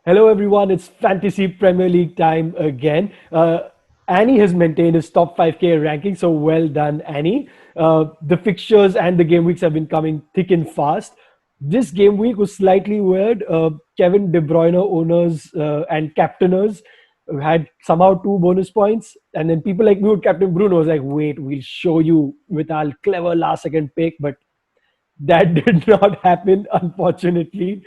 Hello, everyone. It's Fantasy Premier League time again. Annie has maintained his top 5K ranking, so well done, Annie. The fixtures and the game weeks have been coming thick and fast. This game week was slightly weird. Kevin De Bruyne owners and captainers had somehow 2 bonus points, and then people like me would captain Bruno was like, "Wait, we'll show you with our clever last-second pick," but that did not happen, unfortunately.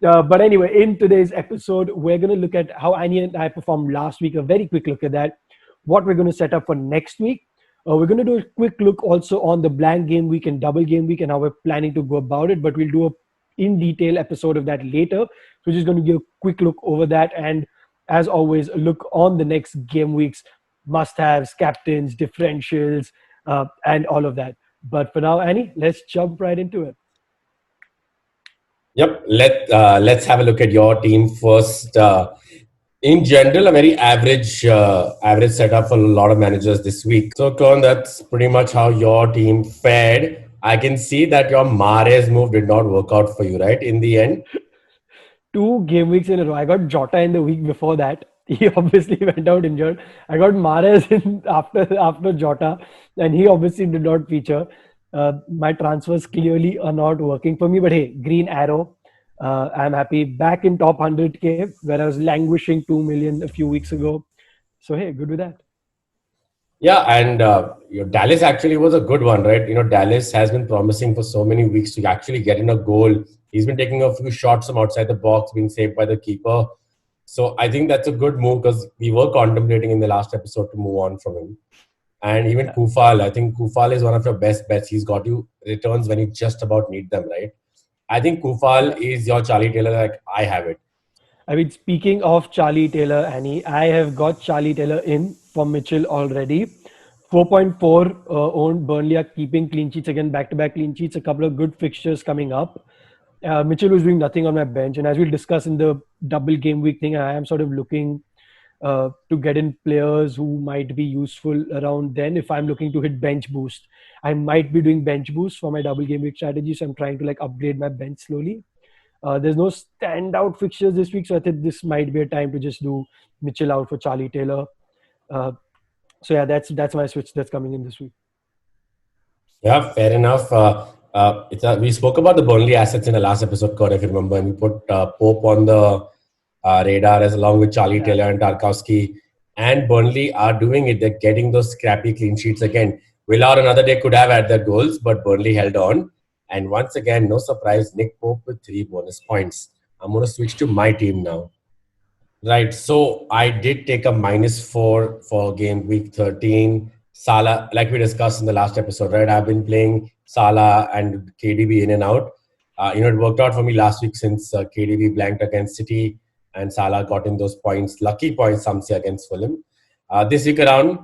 But anyway, in today's episode, we're going to look at how Annie and I performed last week, a very quick look at that, what we're going to set up for next week. We're going to do a quick look also on the blank game week and double game week and how we're planning to go about it, but we'll do a in detail episode of that later. So we're just going to give a quick look over that. And as always, look on the next game weeks, must-haves, captains, differentials, and all of that. But for now, Annie, let's jump right into it. Yep, let's have a look at your team first. In general, a very average setup for a lot of managers this week. So, Karn, that's pretty much how your team fared. I can see that your Mahrez move did not work out for you, right? In the end, 2 game weeks in a row. I got Jota in the week before that. He obviously went out injured. I got Mahrez in after Jota, and he obviously did not feature. My transfers clearly are not working for me. But hey, green arrow. I'm happy. Back in top 100K, where I was languishing 2 million a few weeks ago. So hey, good with that. yeah, and your Dallas actually was a good one, right? Dallas has been promising for so many weeks to actually get in a goal. He's been taking a few shots from outside the box, being saved by the keeper. So I think that's a good move because we were contemplating in the last episode to move on from him. And even Kufal, I think Kufal is one of your best bets. He's got you returns when you just about need them, right? I think Kufal is your Charlie Taylor, like I have it. I mean, speaking of Charlie Taylor, Annie, I have got Charlie Taylor in for Mitchell already. 4.4 owned. Burnley are keeping clean sheets again, back-to-back clean sheets. A couple of good fixtures coming up. Mitchell was doing nothing on my bench, and as we'll discuss in the double game week thing, I am sort of looking to get in players who might be useful around then. If I'm looking to hit bench boost, I might be doing bench boost for my double game week strategy. So I'm trying to like upgrade my bench slowly. There's no standout fixtures this week, so I think this might be a time to just do Mitchell out for Charlie Taylor. Uh, so yeah, that's my switch that's coming in this week. Yeah, fair enough. We spoke about the Burnley assets in the last episode, Kurt, if you remember, and we put Pope on the radar as along with Charlie Taylor and Tarkowski. And Burnley are doing it. They're getting those scrappy clean sheets again. Villar another day could have had their goals, but Burnley held on. And once again, no surprise, Nick Pope with 3 bonus points. I'm going to switch to my team now. Right. So I did take a -4 for game week 13. Salah, like we discussed in the last episode, right? I've been playing Salah and KDB in and out. It worked out for me last week since KDB blanked against City and Salah got in those points, lucky points, some say, against Fulham. This week around,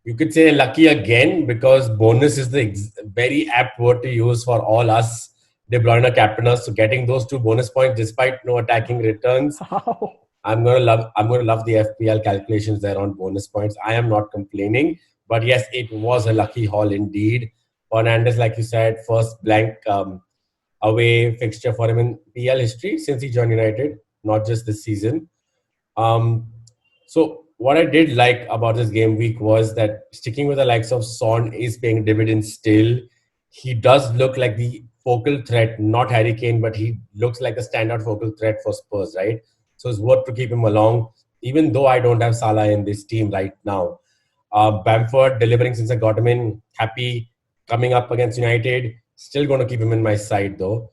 you could say lucky again because bonus is the very apt word to use for all us De Bruyne captainers. So getting those 2 bonus points despite no attacking returns. I'm gonna love the FPL calculations there on bonus points. I am not complaining, but yes, it was a lucky haul indeed. Fernandes, like you said, first blank away fixture for him in PL history since he joined United, not just this season. So what I did like about this game week was that sticking with the likes of Son is paying dividends still. He does look like the focal threat, not Harry Kane, but he looks like the standout focal threat for Spurs, right? So it's worth to keep him along, even though I don't have Salah in this team right now. Bamford delivering since I got him in, happy coming up against United. Still going to keep him in my side though.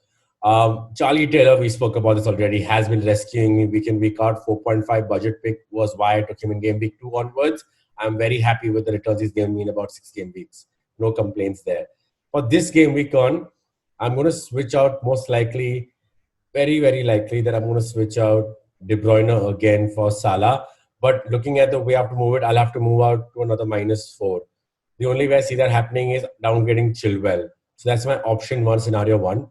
Charlie Taylor, we spoke about this already, has been rescuing me week in, week out. 4.5 budget pick was why I took him in game week 2 onwards. I'm very happy with the returns he's given me in about 6 game weeks. No complaints there. For this game week on, I'm going to switch out most likely, very, very likely that I'm going to switch out De Bruyne again for Salah. But looking at the way I have to move it, I'll have to move out to another -4. The only way I see that happening is downgrading Chilwell. So that's my option 1, scenario 1.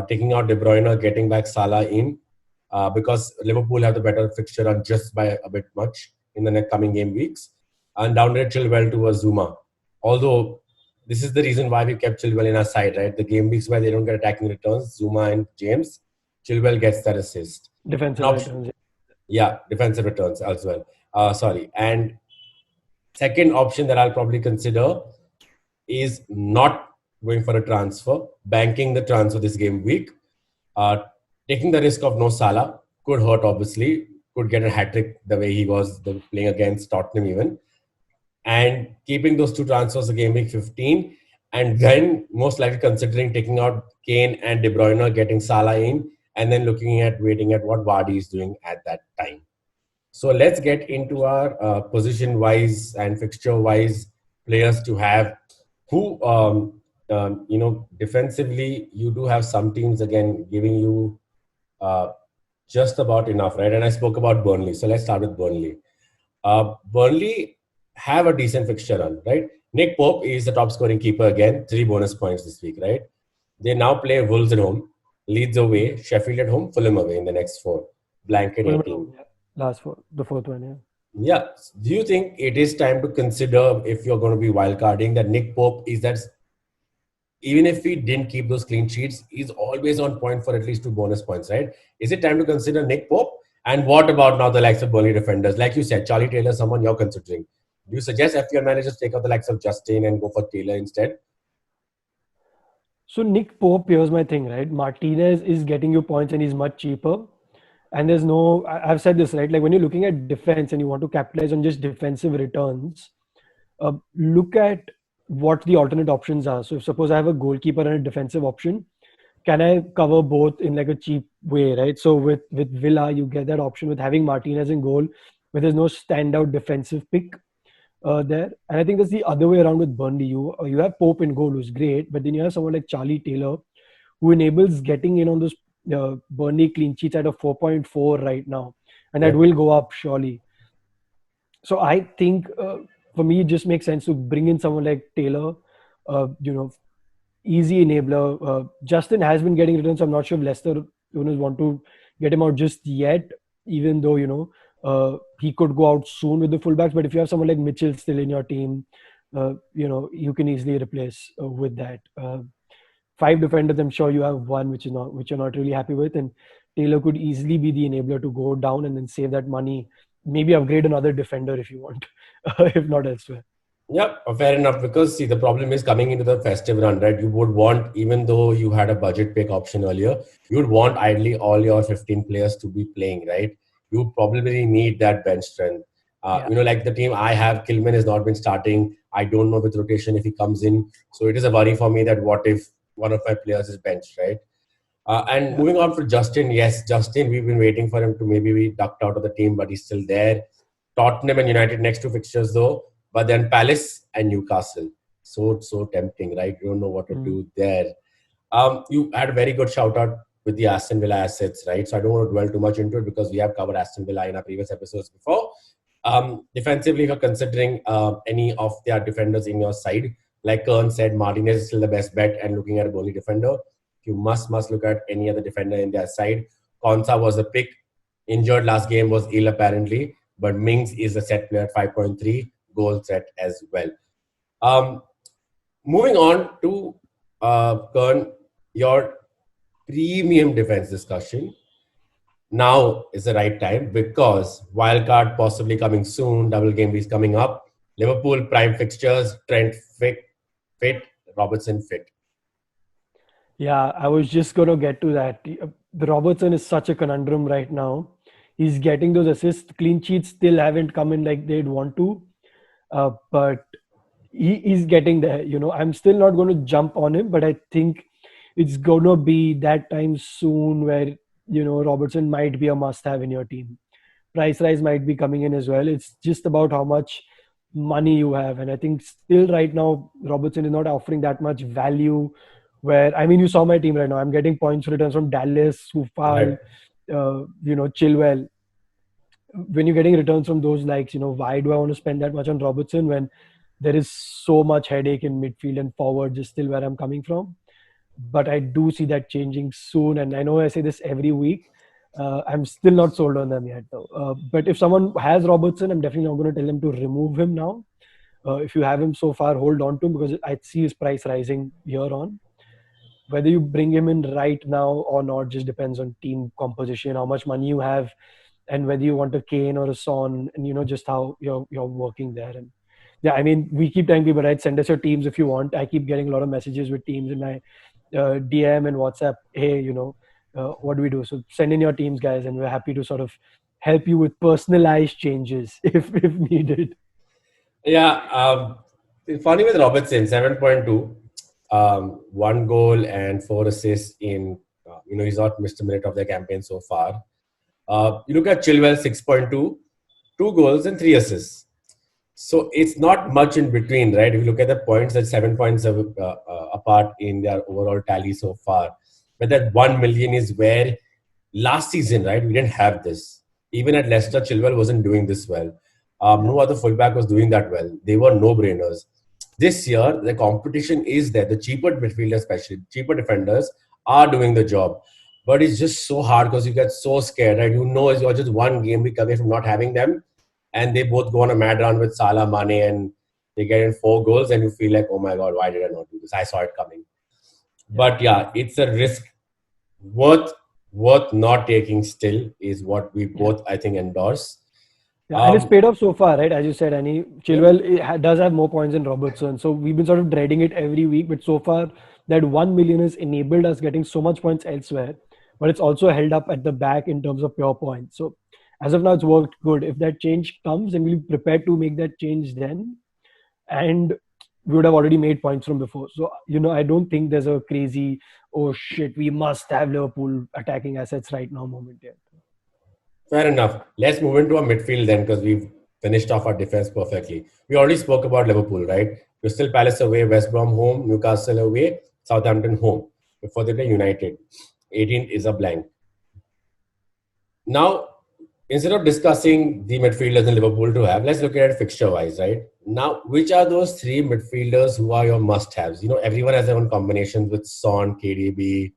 Taking out De Bruyne, getting back Salah in because Liverpool have the better fixture on just by a bit much in the next coming game weeks. And downgrade Chilwell to a Zuma. Although this is the reason why we kept Chilwell in our side, right? The game weeks where they don't get attacking returns, Zuma and James, Chilwell gets that assist. An Defensive option, returns. yeah, defensive returns as well. Sorry. And second option that I'll probably consider is not going for a transfer, banking the transfer this game week, uh, taking the risk of no Salah could hurt. Obviously, could get a hat trick the way he was playing against Tottenham even, and keeping those two transfers a game week 15, and then most likely considering taking out Kane and De Bruyne, getting Salah in, and then looking at waiting at what Vardy is doing at that time. So let's get into our position wise and fixture wise players to have who defensively you do have some teams again giving you uh, just about enough, right? And I spoke about Burnley, so let's start with Burnley. Burnley have a decent fixture run, right? Nick Pope is the top scoring keeper again, 3 bonus points this week, right? They now play Wolves at home, Leeds away, Sheffield at home, Fulham away in the next four, blanket Fulham at 18. home, yeah. Last four, the fourth one, yeah. Yeah. Do you think it is time to consider, if you're going to be wildcarding, that Nick Pope is that even if he didn't keep those clean sheets, he's always on point for at least 2 bonus points, right? Is it time to consider Nick Pope? And what about now the likes of Burnley defenders? Like you said, Charlie Taylor, someone you're considering. Do you suggest FPL managers take out the likes of Justin and go for Taylor instead? So Nick Pope, here's my thing, right? Martinez is getting you points and he's much cheaper. And there's no, I've said this, right? Like when you're looking at defense and you want to capitalize on just defensive returns, look at what the alternate options are. So if suppose I have a goalkeeper and a defensive option, can I cover both in like a cheap way, right? So with Villa, you get that option with having Martinez in goal, where there's no standout defensive pick there. And I think that's the other way around with Burnley. You have Pope in goal, who's great, but then you have someone like Charlie Taylor, who enables getting in on those Burnley clean sheets at a 4.4 right now, and that Yeah. will go up surely. So I think for me, it just makes sense to bring in someone like Taylor. You know, easy enabler. Justin has been getting returns. So I'm not sure if Leicester owners want to get him out just yet, even though he could go out soon with the fullbacks. But if you have someone like Mitchell still in your team, you can easily replace with that. Five defenders, I'm sure you have one which you're not really happy with, and Taylor could easily be the enabler to go down and then save that money. Maybe upgrade another defender if you want, if not elsewhere. Yeah, fair enough. Because see, the problem is coming into the festive run, right? You would want, even though you had a budget pick option earlier, you would want ideally all your 15 players to be playing, right? You probably need that bench strength. Yeah. Like the team I have, Kilman has not been starting. I don't know with rotation if he comes in. So it is a worry for me that what if one of my players is benched, right? And Yeah. moving on for Justin, yes, Justin, we've been waiting for him to maybe be ducked out of the team, but he's still there. Tottenham and United next two fixtures though, but then Palace and Newcastle. So tempting, right? You don't know what to Mm. do there. You had a very good shout out with the Aston Villa assets, right? So I don't want to dwell too much into it because we have covered Aston Villa in our previous episodes before. Defensively, if you're considering any of their defenders in your side, like Karn said, Martinez is still the best bet, and looking at a goalie defender, you must look at any other defender in their side. Konsa was a pick. Injured last game, was ill apparently, but Mings is a set player at 5.3, goal set as well. Um, Moving on to Kern, your premium defense discussion. Now is the right time because wildcard possibly coming soon, double game weeks coming up. Liverpool prime fixtures, Trent fit, Robertson fit. Yeah, I was just going to get to that. The Robertson is such a conundrum right now. He's getting those assists. Clean sheets still haven't come in like they'd want to, but he's getting there. I'm still not going to jump on him, but I think it's going to be that time soon where Robertson might be a must-have in your team. Price rise might be coming in as well. It's just about how much money you have, and I think still right now Robertson is not offering that much value. Where I mean, you saw my team right now. I'm getting points returns from Dallas, Right. Sufal, Chilwell. When you're getting returns from those likes, why do I want to spend that much on Robertson when there is so much headache in midfield and forward? Just still where I'm coming from. But I do see that changing soon, and I know I say this every week. I'm still not sold on them yet, though. But if someone has Robertson, I'm definitely not going to tell them to remove him now. If you have him so far, hold on to him because I see his price rising year on. whether you bring him in right now or not just depends on team composition, how much money you have, and whether you want a Kane or a Son, and just how you're working there. And yeah, I mean, we keep telling people, right? Send us your teams if you want. I keep getting a lot of messages with teams in my DM and WhatsApp. Hey, what do we do? So send in your teams, guys, and we're happy to sort of help you with personalized changes if needed. Yeah, funny with Robertson, 7.2, one goal and four assists in, he's not missed a minute of the campaign so far. You look at Chilwell, 6.2, two goals and three assists. So it's not much in between, right? If you look at the points, that's 7 points apart in their overall tally so far. But that 1 million is where last season, right, we didn't have this. Even at Leicester, Chilwell wasn't doing this well. No other fullback was doing that well. They were no-brainers. This year, the competition is there. The cheaper midfielders, especially cheaper defenders, are doing the job. But it's just so hard because you get so scared, right? You're just one game week away from not having them, and they both go on a mad run with Salah, Mane, and they get in 4 goals, and you feel like, oh my god, why did I not do this? I saw it coming. But yeah, it's a risk worth not taking. Still, is what we both I think endorse. Yeah, and it's paid off so far, right? As you said, Annie, Yeah. Chilwell does have more points than Robertson. So we've been sort of dreading it every week, but so far that 1 million has enabled us getting so much points elsewhere, but it's also held up at the back in terms of pure points. So as of now, it's worked good. If that change comes, then we'll be prepared to make that change then. And we would have already made points from before. So, I don't think there's a crazy, oh shit, we must have Liverpool attacking assets right now moment yet. Fair enough. Let's move into our midfield then, because we've finished off our defense perfectly. We already spoke about Liverpool, right? Crystal Palace away, West Brom home, Newcastle away, Southampton home. Before they play United. 18th is a blank. Now, instead of discussing the midfielders in Liverpool to have, let's look at it fixture-wise, right? Now, which are those three midfielders who are your must-haves? Everyone has their own combinations with Son, KDB,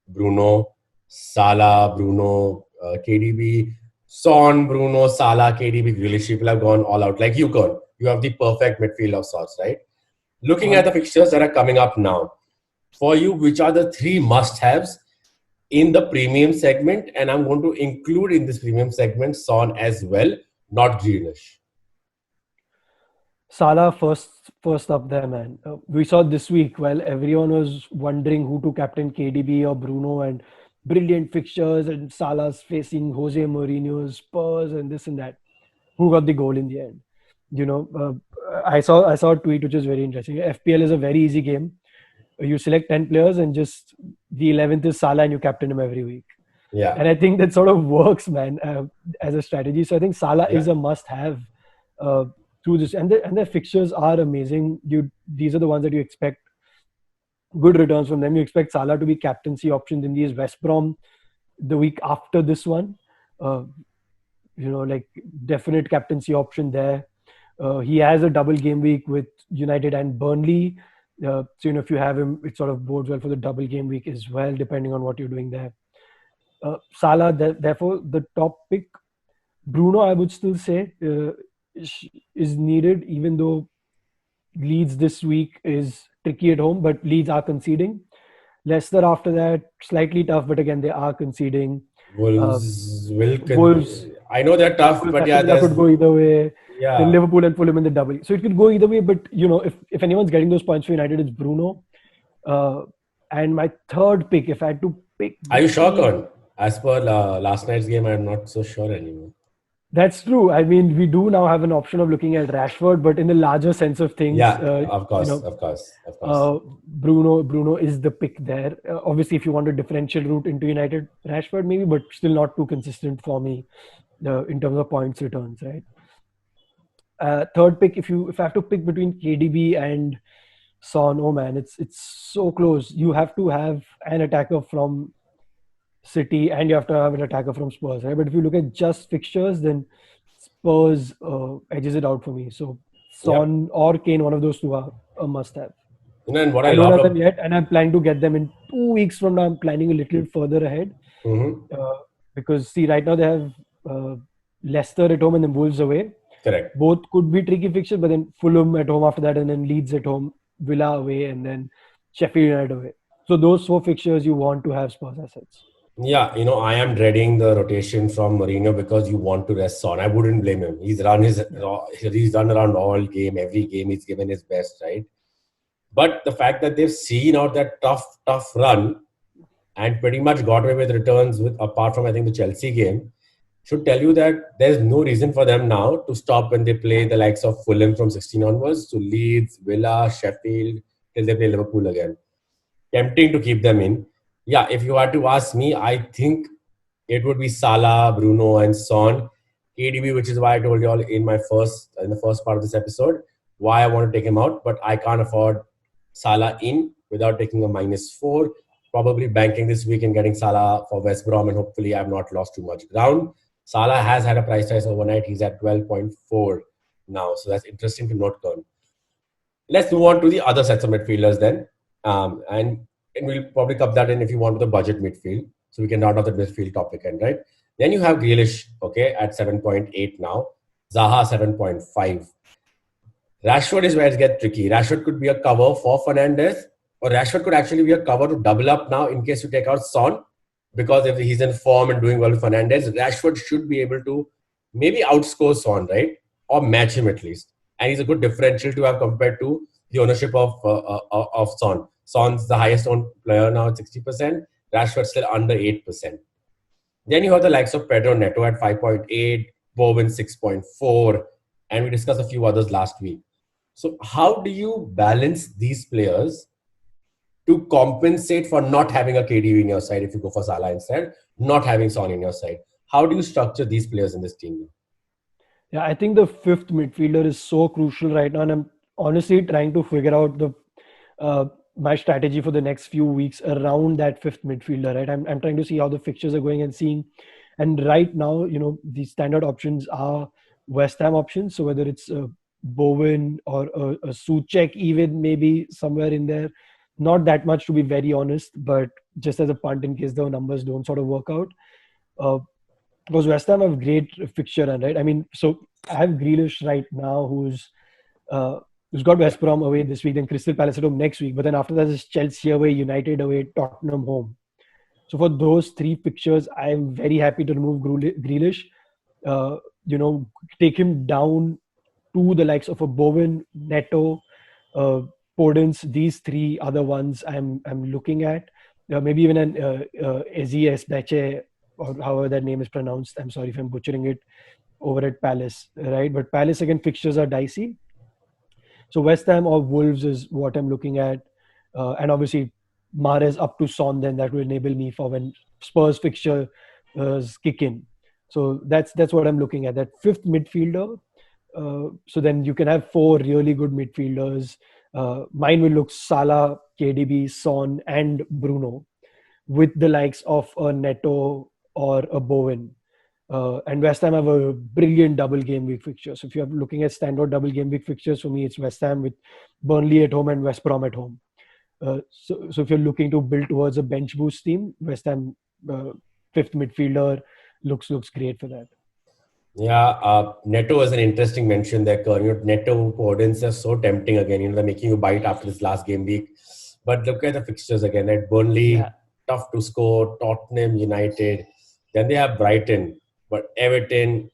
Bruno, Salah, Bruno, KDB, Son, Bruno, Salah, KDB, Grealish. People have gone all out. Like you, Karn. You have the perfect midfield of sorts, right? Looking at the fixtures that are coming up now, for you, which are the three must-haves in the premium segment? And I'm going to include in this premium segment Son as well, not Grealish. Salah first up there, man. We saw this week while everyone was wondering who to captain, KDB or Bruno, and brilliant fixtures, and Salah's facing Jose Mourinho's Spurs and this and that. Who got the goal in the end? I saw a tweet which is very interesting. FPL is a very easy game. You select 10 players and just the 11th is Salah and you captain him every week. Yeah. And I think that sort of works, man, as a strategy. So I think Salah is a must-have through this, and their fixtures are amazing. These are the ones that you expect good returns from them. You expect Salah to be captaincy options in these. West Brom the week after this one, like definite captaincy option there. He has a double game week with United and Burnley. So if you have him, it sort of bodes well for the double game week as well, depending on what you're doing there. Salah, therefore, the top pick. Bruno, I would still say, is needed, even though Leeds this week is tricky at home, but Leeds are conceding. Leicester after that, slightly tough, but again, they are conceding. Wolves. I know they're tough, but yeah, that could go either way. Yeah. Then Liverpool and Fulham in the double. So it could go either way, but if anyone's getting those points for United, it's Bruno. And my third pick, if I had to pick. Are you sure, Karn? As per last night's game, I'm not so sure anymore. That's true. I mean, we do now have an option of looking at Rashford, but in the larger sense of things, of course. Bruno is the pick there. Obviously, if you want a differential route into United, Rashford maybe, but still not too consistent for me in terms of points returns, right? Third pick, if I have to pick between KDB and Son, oh man, it's so close. You have to have an attacker from City and you have to have an attacker from Spurs, right? But if you look at just fixtures, then Spurs edges it out for me. So Son or Kane, one of those two are a must-have. And what I don't have them yet, and I'm planning to get them in 2 weeks from now. I'm planning a little further ahead because see, right now they have Leicester at home and then Wolves away. Correct. Both could be tricky fixtures, but then Fulham at home after that, and then Leeds at home, Villa away, and then Sheffield United away. So those four fixtures you want to have Spurs assets. Yeah, I am dreading the rotation from Mourinho because you want to rest Son. I wouldn't blame him. Yeah. He's run around all game, every game he's given his best, right? But the fact that they've seen out that tough run and pretty much got away with returns with apart from I think the Chelsea game should tell you that there's no reason for them now to stop when they play the likes of Fulham from 16 onwards to Leeds, Villa, Sheffield till they play Liverpool again. Tempting to keep them in. Yeah, if you had to ask me, I think it would be Salah, Bruno, and Son, KDB, which is why I told you all in the first part of this episode why I want to take him out, but I can't afford Salah in without taking a -4. Probably banking this week and getting Salah for West Brom, and hopefully I've not lost too much ground. Salah has had a price rise overnight. He's at 12.4 now, so that's interesting to note, Karn. Let's move on to the other sets of midfielders then. And we'll probably cup that in if you want with the budget midfield. So we can round off the midfield topic end, right? Then you have Grealish, okay, at 7.8 now. Zaha 7.5. Rashford is where it gets tricky. Rashford could be a cover for Fernandes, or Rashford could actually be a cover to double up now in case you take out Son, because if he's in form and doing well with Fernandes, Rashford should be able to maybe outscore Son, right? Or match him at least. And he's a good differential to have compared to the ownership of Son. Son's the highest owned player now at 60%. Rashford's still under 8%. Then you have the likes of Pedro Neto at 5.8, Bowen 6.4, and we discussed a few others last week. So how do you balance these players to compensate for not having a KDB in your side if you go for Salah instead, not having Son in your side? How do you structure these players in this team? Yeah, I think the fifth midfielder is so crucial right now, and I'm honestly trying to figure out the uh, my strategy for the next few weeks around that fifth midfielder. Right, I'm trying to see how the fixtures are going and seeing. And right now, the standard options are West Ham options. So whether it's Bowen or a Souček, even maybe somewhere in there, not that much to be very honest, but just as a punt in case the numbers don't sort of work out. Uh, because West Ham have great fixture run, right? I mean, so I have Grealish right now, uh, who's got West Brom away this week, then Crystal Palace at home next week, but then after that is Chelsea away, United away, Tottenham home. So for those three fixtures, I'm very happy to remove Grealish. Uh, take him down to the likes of a Bowen, Neto, uh, Podence. These three other ones I'm looking at. Maybe even an Eze Beche, or however that name is pronounced. I'm sorry if I'm butchering it, over at Palace, right? But Palace again fixtures are dicey. So West Ham or Wolves is what I'm looking at, and obviously Mahrez up to Son. Then that will enable me for when Spurs fixture kick in. So that's what I'm looking at. That fifth midfielder. So then you can have four really good midfielders. Mine will look Salah, KDB, Son, and Bruno, with the likes of a Neto or a Bowen. And West Ham have a brilliant double game week fixture. So if you're looking at standard double game week fixtures, for me, it's West Ham with Burnley at home and West Brom at home. So if you're looking to build towards a bench boost team, West Ham fifth midfielder looks great for that. Yeah, Neto was an interesting mention there, Karn. Neto Podence are so tempting again. They're making you bite after this last game week. But look at the fixtures again. At Burnley, Yeah, tough to score. Tottenham, United. Then they have Brighton, but Everton,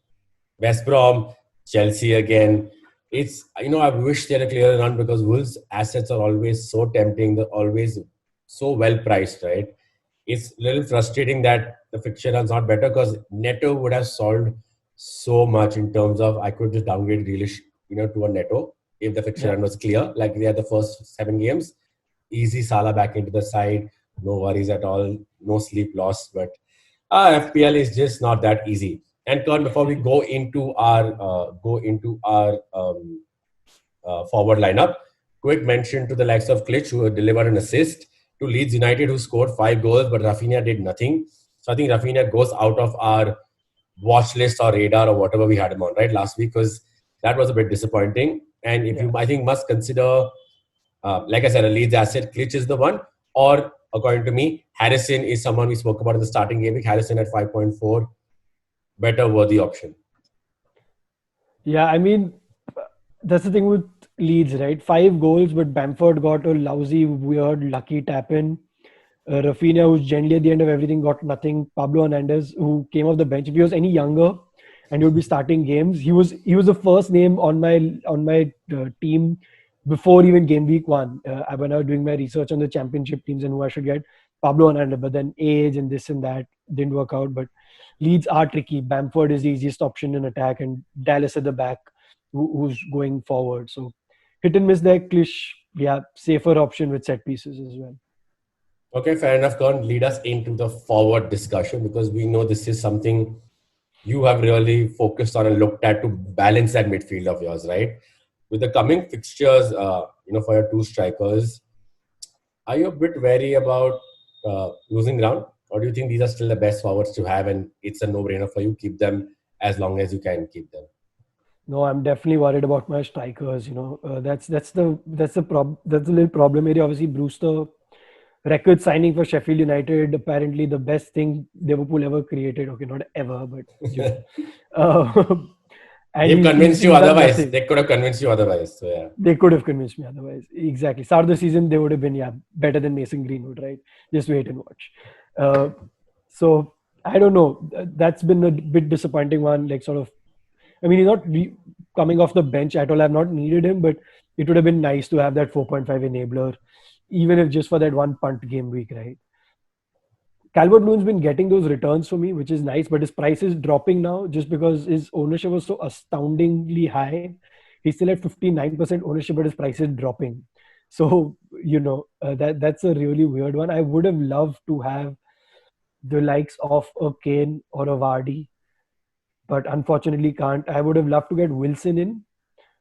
West Brom, Chelsea again. I wish they had a clearer run because Wolves' assets are always so tempting. They're always so well priced, right? It's a little frustrating that the fixture run's not better because Neto would have solved so much in terms of I could just downgrade Grealish, to a Neto if the fixture yeah. run was clear, like they had the first 7 games. Easy Salah back into the side, no worries at all, no sleep lost. But FPL is just not that easy. And Kern, before we go into our forward lineup, quick mention to the likes of Klitsch, who delivered an assist, to Leeds United, who scored 5 goals, but Rafinha did nothing. So I think Rafinha goes out of our watch list or radar or whatever we had him on, right, last week, because that was a bit disappointing. And if Yeah. you, I think, must consider, like I said, a Leeds asset, Klitsch is the one, or according to me, Harrison is someone we spoke about in the starting game week. Harrison at 5.4, better worthy option. Yeah, I mean, that's the thing with Leeds, right? 5 goals, but Bamford got a lousy, weird, lucky tap in. Rafinha, who's generally at the end of everything, got nothing. Pablo Hernandez, who came off the bench. If he was any younger and he would be starting games, he was the first name on my team before even game week one. When I was doing my research on the championship teams and who I should get, Pablo Hernandez. But then age and this and that didn't work out. But Leeds are tricky. Bamford is the easiest option in attack, and Dallas at the back, who's going forward. So hit and miss there. Klish, yeah, safer option with set pieces as well. Okay, fair enough. Karn, lead us into the forward discussion because we know this is something you have really focused on and looked at to balance that midfield of yours, right? With the coming fixtures, for your two strikers, are you a bit wary about losing ground, or do you think these are still the best forwards to have, and it's a no-brainer for you? Keep them as long as you can keep them. No, I'm definitely worried about my strikers. That's the little problem area. Obviously, Brewster, record signing for Sheffield United. Apparently, the best thing Liverpool ever created. Okay, not ever, but uh, and They've convinced you he's done otherwise. nothing. They could have convinced you otherwise. So yeah. They could have convinced me otherwise. Exactly. Start of the season, they would have been better than Mason Greenwood, right? Just wait and watch. Uh, so I don't know. That's been a bit disappointing one. Like sort of, I mean, he's not coming off the bench at all. I've not needed him, but it would have been nice to have that 4.5 enabler, even if just for that one punt game week, right? Calvert-Lewin's been getting those returns for me, which is nice, but his price is dropping now just because his ownership was so astoundingly high. He's still at 59% ownership, but his price is dropping. So, that's a really weird one. I would have loved to have the likes of a Kane or a Vardy, but unfortunately can't. I would have loved to get Wilson in,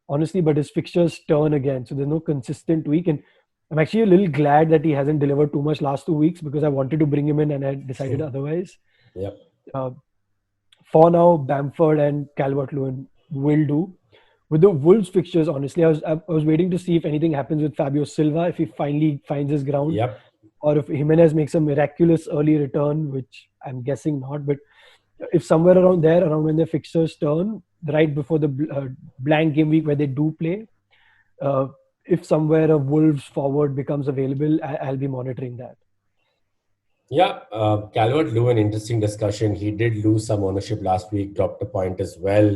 honestly, but his fixtures turn again. So there's no consistent week. And I'm actually a little glad that he hasn't delivered too much last 2 weeks because I wanted to bring him in and I decided otherwise. Yep. Uh, for now, Bamford and Calvert-Lewin will do. With the Wolves fixtures, honestly, I was waiting to see if anything happens with Fabio Silva, if he finally finds his ground, Yep. or if Jimenez makes a miraculous early return, which I'm guessing not. But if somewhere around there, around when their fixtures turn, right before the blank game week where they do play, uh, if somewhere a Wolves forward becomes available, I'll be monitoring that. Yeah, Calvert-Lewin, interesting discussion. He did lose some ownership last week, dropped a point as well.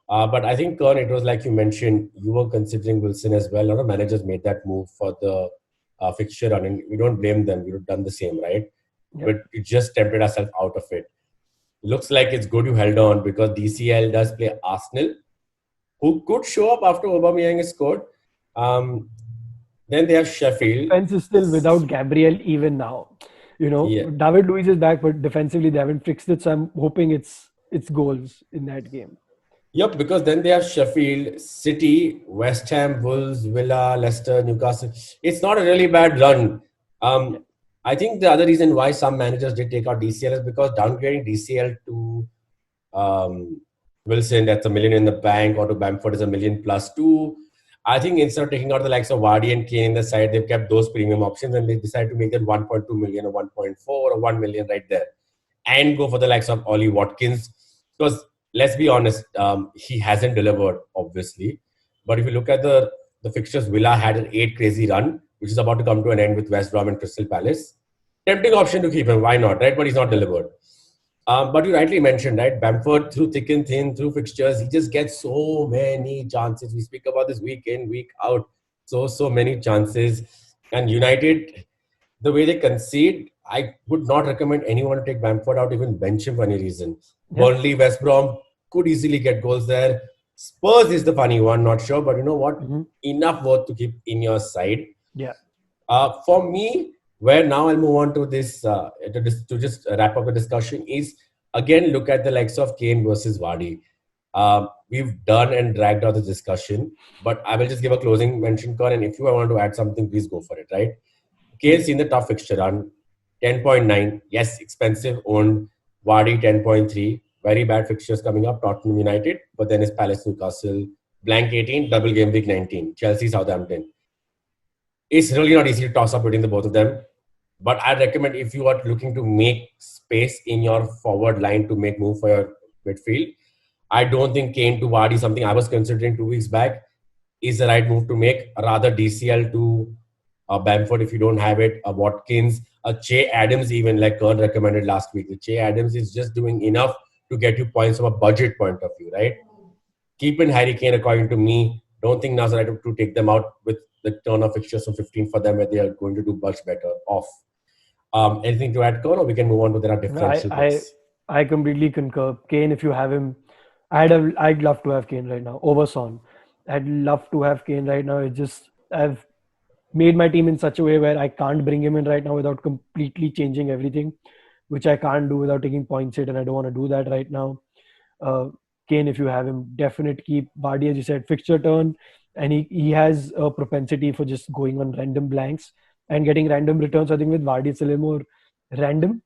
But I think, Karn, it was like you mentioned, you were considering Wilson as well. A lot of managers made that move for the fixture run, and we don't blame them. We would have done the same, right? Yep. But we just tempted ourselves out of it. Looks like it's good you held on because DCL does play Arsenal, who could show up after Aubameyang is scored. Then they have Sheffield. Defense is still without Gabriel even now. Yeah. David Luiz is back, but defensively they haven't fixed it. So I'm hoping it's goals in that game. Yep, because then they have Sheffield, City, West Ham, Wolves, Villa, Leicester, Newcastle. It's not a really bad run. I think the other reason why some managers did take out DCL is because downgrading DCL to Wilson, that's $1 million in the bank, or to Bamford is $1 million plus two. I think instead of taking out the likes of Vardy and Kane in the side, they've kept those premium options and they decided to make that 1.2 million or 1.4 or 1 million right there and go for the likes of Ollie Watkins. Because let's be honest, he hasn't delivered, obviously. But if you look at the fixtures, Villa had an 8 crazy run, which is about to come to an end with West Brom and Crystal Palace. Tempting option to keep him, why not, right? But he's not delivered. But you rightly mentioned, right? Bamford, through thick and thin, through fixtures, he just gets so many chances. We speak about this week in, week out. So many chances. And United, the way they concede, I would not recommend anyone to take Bamford out, even bench him for any reason. Yeah. Burnley, West Brom could easily get goals there. Spurs is the funny one, not sure. But you know what? Enough worth to keep in your side. Yeah. For me, where now I'll move on to this, to just wrap up the discussion, is again look at the likes of Kane versus Vardy. We've done and dragged out the discussion, but I will just give a closing mention, Karn, and if you want to add something, please go for it, right? Kane's in the tough fixture run, 10.9. Yes, expensive, owned. Vardy, 10.3. Very bad fixtures coming up, Tottenham United, but then it's Palace, Newcastle, blank 18, double game week 19, Chelsea, Southampton. It's really not easy to toss up between the both of them. But I recommend if you are looking to make space in your forward line to make move for your midfield, I don't think Kane to Vardy, something I was considering 2 weeks back, is the right move to make. Rather DCL to Bamford if you don't have it, Watkins, Che Adams, even like Karn recommended last week. The Che Adams is just doing enough to get you points from a budget point of view, right? Keep in Harry Kane, according to me. Don't think now's the right time to take them out with the turn of fixtures from 15 for them, where they are going to do much better off. Anything to add, Karn, or we can move on to their No, I differential I picks? I completely concur. Kane, if you have him, I'd love to have Kane right now over Son. I'd love to have Kane right now. It's just I've made my team in such a way where I can't bring him in right now without completely changing everything, which I can't do without taking points hit, and I don't want to do that right now. Uh, Kane, if you have him, definite keep. Vardy, as you said, fixture turn, and he has a propensity for just going on random blanks and getting random returns. I think with Vardy, it's a little more random,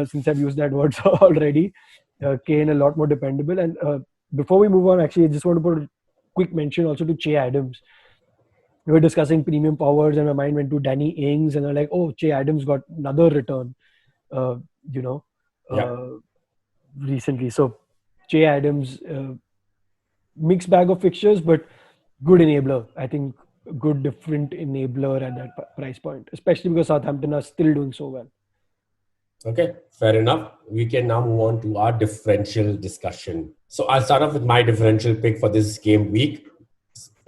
since I've used that word already. Kane, a lot more dependable. And before we move on, actually, I just want to put a quick mention also to Che Adams. We were discussing premium powers, and my mind went to Danny Ings, and I'm like, oh, Che Adams got another return, uh, you know, Yeah. uh, recently. So Che Adams, mixed bag of fixtures, but good enabler. I think a good different enabler at that price point, especially because Southampton are still doing so well. Okay, fair enough. We can now move on to our differential discussion. So I'll start off with my differential pick for this game week.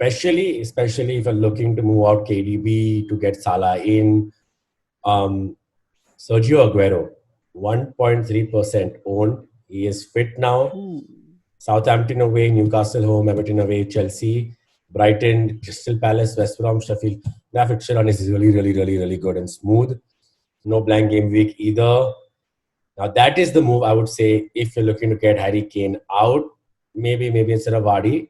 Especially if you're looking to move out KDB to get Salah in. Um, Sergio Aguero, 1.3% owned. He is fit now. Ooh. Southampton away, Newcastle home, Everton away, Chelsea, Brighton, Crystal Palace, West Brom, Sheffield. That fixture run is really good and smooth. No blank game week either. Now that is the move I would say if you're looking to get Harry Kane out. Maybe instead of Vardy,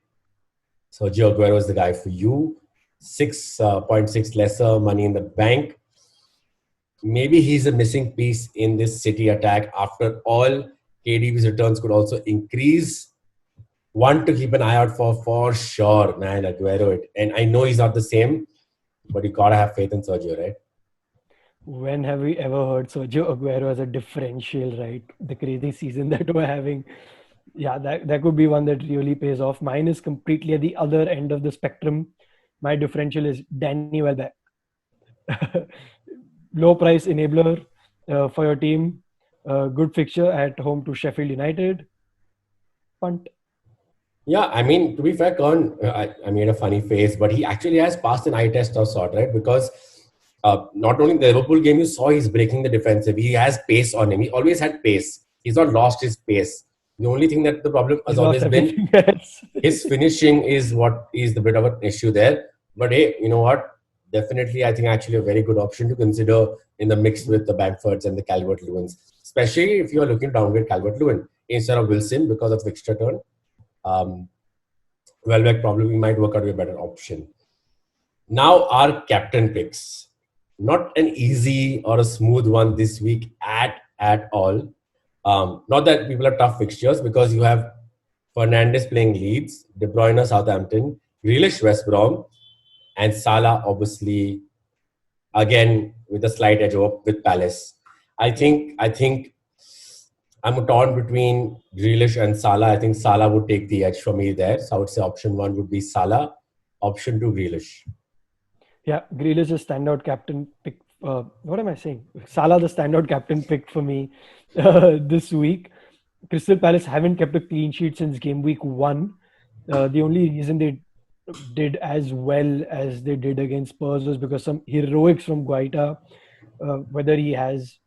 Sergio Aguero is the guy for you. 6.6 lesser money in the bank. Maybe he's a missing piece in this City attack. After all, KDB's returns could also increase. One to keep an eye out for sure, man, Aguero. And I know he's not the same, but you gotta have faith in Sergio, right? When have we ever heard Sergio Aguero as a differential, right? The crazy season that we're having. Yeah, that could be one that really pays off. Mine is completely at the other end of the spectrum. My differential is Danny Welbeck. Low price enabler for your team. Good fixture at home to Sheffield United. Punt. Yeah, I mean, to be fair, Karn, I made a funny face, but he actually has passed an eye test of sort, right? Because not only in the Liverpool game, you saw he's breaking the defensive. He has pace on him. He always had pace. He's not lost his pace. The only thing that the problem has He's lost always been everything else. his finishing is what is the bit of an issue there. But hey, you know what? Definitely, I think actually a very good option to consider in the mix with the Bamfords and the Calvert-Lewins, especially if you are looking to downgrade Calvert-Lewin instead of Wilson because of fixture turn. Um, Welbeck probably might work out to be a better option. Now our captain picks. Not an easy or a smooth one this week at all. Not that people are tough fixtures because you have Fernandes playing Leeds, De Bruyne Southampton, Grealish West Brom, and Salah obviously again with a slight edge over with Palace. I think I'm torn between Grealish and Salah. I think Salah would take the edge for me there. So I would say option one would be Salah, option two Grealish. Yeah, Grealish is standout captain pick. What am I saying? Salah, the standout captain pick for me this week. Crystal Palace haven't kept a clean sheet since game week 1. The only reason they did as well as they did against Spurs was because some heroics from Guaita. Whether he has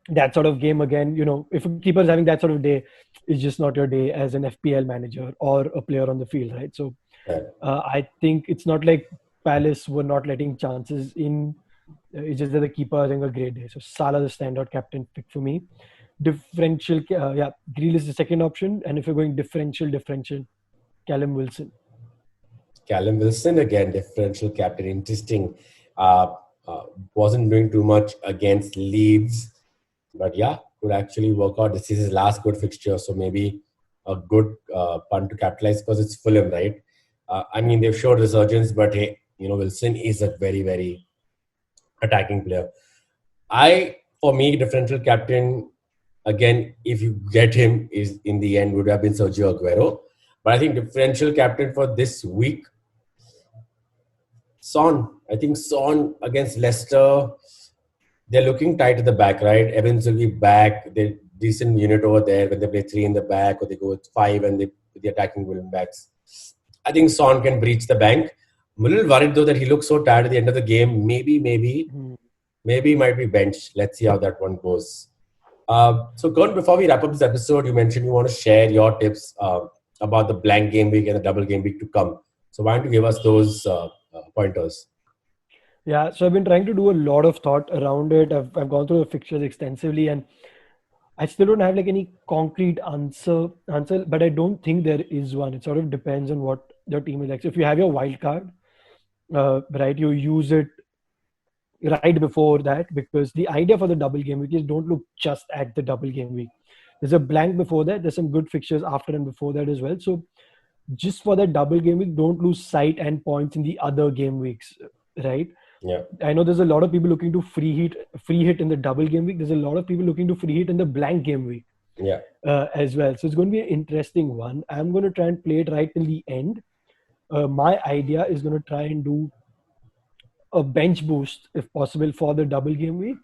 that sort of game again, if a keeper is having that sort of day, it's just not your day as an FPL manager or a player on the field, right? So Yeah. I think it's not like Palace were not letting chances in. It's just that the keeper is having a great day. So Salah, the standout captain pick for me. Differential, yeah, Grealish is the second option. And if you're going differential, Callum Wilson. Callum Wilson again, differential captain. Interesting. Uh, uh, wasn't doing too much against Leeds, but yeah, could actually work out. This is his last good fixture, so maybe a good punt to capitalize because it's Fulham, right? I mean, they've showed resurgence, but hey, Wilson is a very attacking player. For me, differential captain again, if you get him, is in the end would have been Sergio Aguero. But I think differential captain for this week, Son. I think Son against Leicester, they're looking tight at the back, right? Evans will be back. They're decent unit over there when they play three in the back or they go with five and they with the attacking wing backs. I think Son can breach the bank. I'm a little worried though that he looks so tired at the end of the game. Hmm. Maybe he might be benched. Let's see how that one goes. So, Gordon, before we wrap up this episode, you mentioned you want to share your tips about the blank game week and the double game week to come. So, why don't you give us those pointers? Yeah, so I've been trying to do a lot of thought around it. I've gone through the fixtures extensively, and I still don't have like any concrete answer, but I don't think there is one. It sort of depends on what your team is like. So if you have your wild card, right, you use it right before that, because the idea for the double game week is don't look just at the double game week. There's a blank before that. There's some good fixtures after and before that as well. So just for that double game week, don't lose sight and points in the other game weeks, right? Yeah, I know there's a lot of people looking to free hit in the double game week. There's a lot of people looking to free hit in the blank game week yeah, as well. So it's going to be an interesting one. I'm going to try and play it right till the end. My idea is going to try and do a bench boost if possible for the double game week.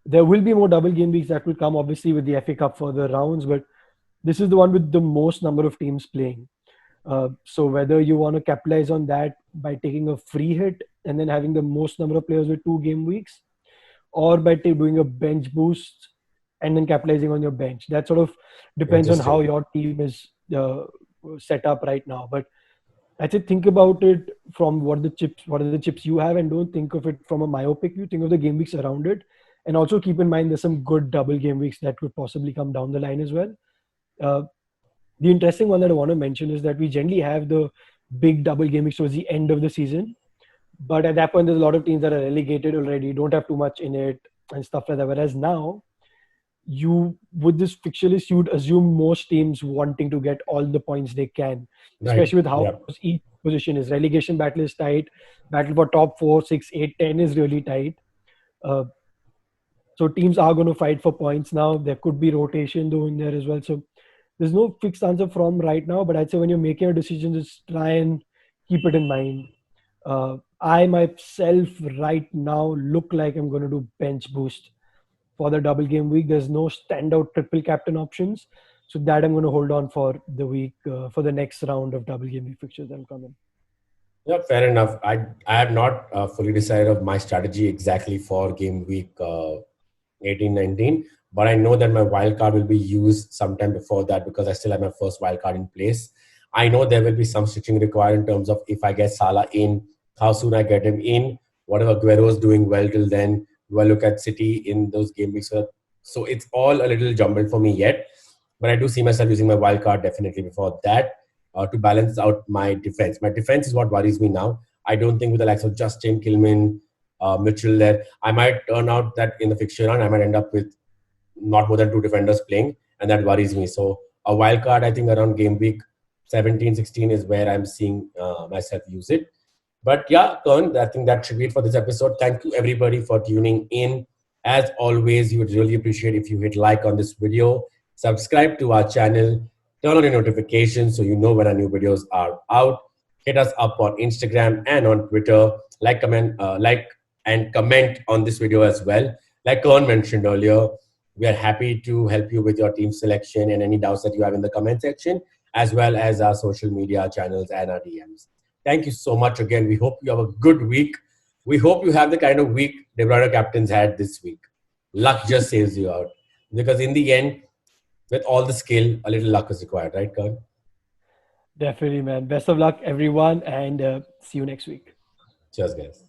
There will be more double game weeks that will come, obviously, with the FA Cup further rounds, but this is the one with the most number of teams playing. So whether you want to capitalize on that by taking a free hit and then having the most number of players with 2 game weeks, or by doing a bench boost and then capitalizing on your bench, that sort of depends on how interesting. your team is set up right now. But I say think about it from what are the chips you have, and don't think of it from a myopic view. Think of the game weeks around it, and also keep in mind there's some good double game weeks that could possibly come down the line as well. Uh, the interesting one that I want to mention is that we generally have the big double game weeks towards the end of the season, but at that point there's a lot of teams that are relegated already, don't have too much in it and stuff like that. Whereas now, you with this fixture list, you'd assume most teams wanting to get all the points they can, Right. especially with how Yeah. close each position is. Relegation battle is tight. Battle for top 4, 6, 8, 10 is really tight. Uh, so teams are going to fight for points now. There could be rotation though in there as well. So there's no fixed answer from right now, but I'd say when you're making a decision, just try and keep it in mind. I myself right now look like I'm going to do bench boost for the double game week. There's no standout triple captain options, so that I'm going to hold on for the week for the next round of double game week fixtures that will come in. Yeah, fair enough. I have not fully decided of my strategy exactly for game week 18, 19, but I know that my wild card will be used sometime before that because I still have my first wild card in place. I know there will be some stitching required in terms of if I get Salah in, how soon I get him in, whatever Guerrero is doing well till then. Do I look at City in those game weeks? So it's all a little jumbled for me yet, but I do see myself using my wild card definitely before that to balance out my defense. My defense is what worries me now. I don't think with the likes of Justin, Kilman, Mitchell there, I might turn out that in the fixture run, I might end up with not more than 2 defenders playing, and that worries me. So a wild card, I think around game week 17, 16 is where I'm seeing myself use it. But yeah, Karn, I think that should be it for this episode. Thank you everybody for tuning in. As always, we would really appreciate if you hit like on this video, subscribe to our channel, turn on your notifications so you know when our new videos are out. Hit us up on Instagram and on Twitter. Like and comment on this video as well. Like Karn mentioned earlier, we are happy to help you with your team selection and any doubts that you have in the comment section, as well as our social media channels and our DMs. Thank you so much again. We hope you have a good week. We hope you have the kind of week De Bruyne captains had this week. Luck just saves you out. Because in the end, with all the skill, a little luck is required, right, Karan? Definitely, man. Best of luck, everyone, and see you next week. Cheers, guys.